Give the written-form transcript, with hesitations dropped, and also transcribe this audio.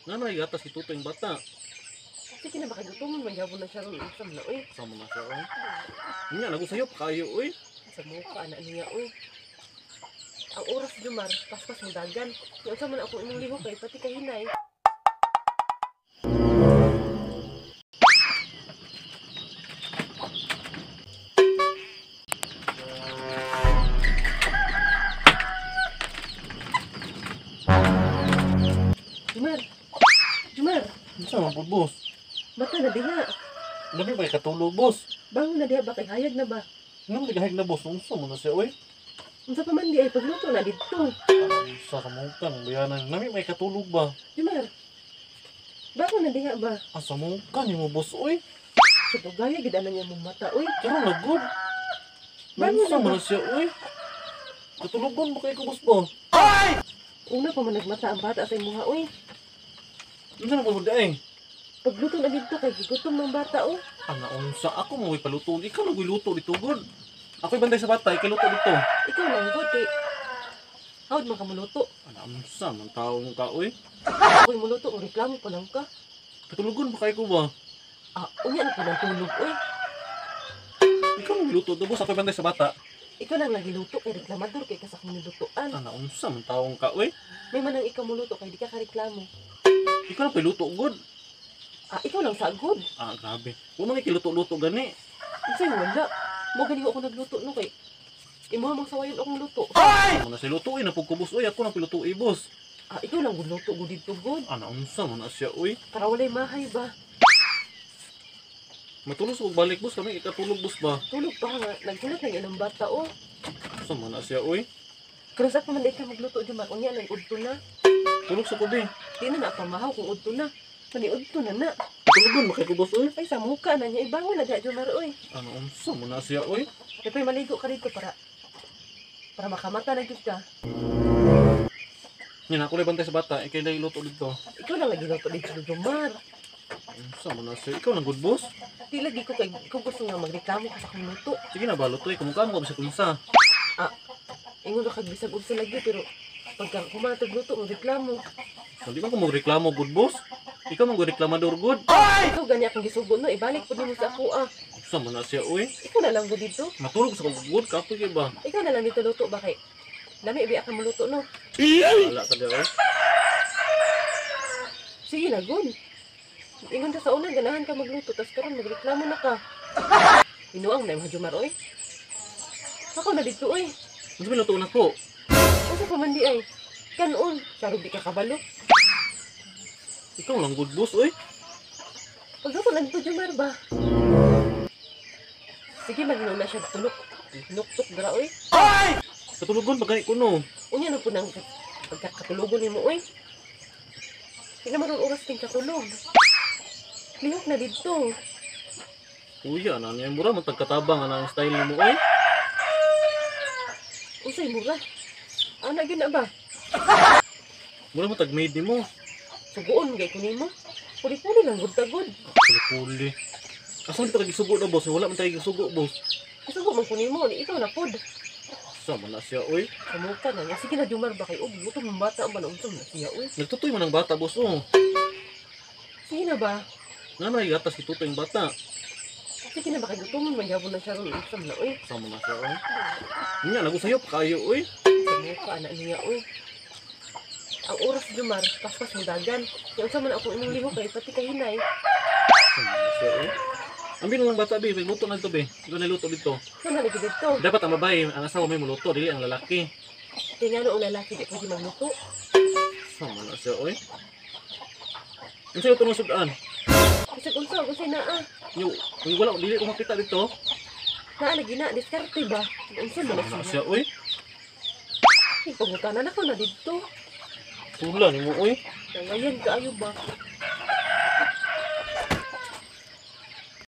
Nga na igatas ituto yung bata. Sige na makagutomon man gyapon na siya ron usam na uy. Sama na siya oy. Nya nago sayo kayo oy. Sa mukha na niya uy. Ang oras Jomar, paspas mo dagan. Yung sa man ako imong liho kay pati kay hinay. Jomar. Jomar, Bisa man po boss. bata na diha. Labi ba katulog boss? Bangon na diha ba kay hayag na ba? Nga nagahig na boss. Unsa mo na siya oy. Unsa pa man di ay pagluto na dito. Sa kamukan bayanan. Nami may katulog ba? Jomar. Bangon na diha ba? Asa mo kan mo boss oy. Sa gaya gid ana niya mong mata uy. Pero na good. Bangon Unsa na mo ba? na siya oy. Katulugon mo kay ko boss ba? Una pa man nagmata ang bata sa imuha uy. Unsa na po daing? Pagluto na dito kay gigutom ng bata oh. Ana unsa ako mo paluto. Ikaw nang luto dito good. Ako'y bantay sa bata, ikaw luto dito. Ikaw lang good kay hawd man ka muluto. Ana unsa man tawo mo ka oy. Ako'y muluto o reklamo pa lang ka. Katulugon ba kay ko ba? Ah, unya na po ng tulog uy. Ikaw nang luto do boss, ako'y bantay sa bata. Ikaw lang nagiluto kay reklamador kay kasak nilutoan. Ana unsa man tawo ka oy. May manang ikaw muluto kay di ka kareklamo. Ikaw na paluto good. Ah, ikaw lang sagod. Ah, grabe. Huwag mga kiluto-luto gani. Unsay wala. Mo gani ako nagluto no kay imo mang sawayon akong luto. Ako na si lutuin na pagkubos. Uy, ako na pilutuin, boss. Ah, ikaw lang gud luto gud dito gud. Ana, unsa man na siya, uy. Para walay mahay ba. Matulog sa balik, boss. Kami ikatulog, boss ba? Tulog pa nga nagsulat ng ilang bata oh. Unsa man na siya, uy. Pero sa man di ka magluto Jomar unya nang udto na. Tulog sa kubi. Di na napamahaw kung udto na. Paniud to na na. Katulugon, makikubos, uy. Ay, sa mukha na niya. Ibangon na diya, Jomar, oy. Ana, unsa man na siya, uy. Kaya maligo ka dito para makamata na dito ka. Yan, ako lang bantay sa bata. Ikay lang iluto dito. Ikaw lang lagi luto dito, Jomar. Unsa man na siya. Ikaw nang good, boss. Di lagi ko kay ikaw gusto nga magreklamo ka sa akong luto. Sige na ba, luto, kumukha mo ka ba sa kunsa. Ah, ingon na kagbisag unsa lagi pero pagka kumatag luto magreklamo. Hindi man ko magreklamo, good, boss. Ikaw man good reklamador, good. Ikaw gani akong gisugo no, ibalik pud nimo sa ako ah. Unsa man na siya, uy. Ikaw na lang gud dito. Matulog sa kong good, kapoy kay ba? Ikaw na lang dito luto ba kay lami biya ka maluto no. Wala ka diya, uy. Sige na gud. Ingon ka sa una ganahan ka magluto tas karon magreklamo na ka. Inuang na yung Jomar oy. Ako na dito oy. Unsa man luto na ko? Asa pa man di ay? Kanon, saro di ka kabalo. Ikaw lang good, boss, uy. Pagluto lang dito Jomar ba? Sige maghinom na siya tulok. Nuktok dara oy. Katulugon, bagay ko, no. Unya na po nang pagkakatulugon nimo oy. Di naman ang oras ting katulog. Lihok na dito. Uy, ano niya, mura, matagkatabang, ano ang style mo, uy. Usay mura. Ana gyud na ba? Mura, matag-made ni mo. Sugoon gay ko nimo. Puli-puli lang gud tagod. Puli-puli. Asa man tayo sugo na, boss? Wala man tayo sugo, boss. Sugo man ko nimo, ikaw na pod. Sama na siya, uy. Kamuka na niya. Sige na Jomar ba kay og gutom ng bata ba na unsa na siya uy. Nagtutoy man ang bata, boss, oh. Sige na ba? Nga na, igatas ituto yung bata. Sige na ba kay gutom man gyapon na siya ron unsa na uy. Sama na siya, uy. Nga, nagusayop kayo, uy. Kamuka na niya uy. Ang oras Jomar, paspas mo dagan. Yung sa man ako imong liho kay pati kay hinay. Sama na siya, uy. Ang bilang bata, be. Luto na ito, be. Ito na luto dito. Sana lagi dito. Dapat ang babae, ang asawa may muluto, dili ang lalaki. Tingnan ang lalaki di pwede magluto. Sama na siya, uy. Ang sa'yo ito ng sudan. Kasi unsa usay naa. Yung wala, dili ko makita dito. Naa lagi na diskarte ba? Unsa man Sama na na siya, siya? uy. Pagutanan ako na dito. Tula ni mo, uy. Ngayon kaayo ba?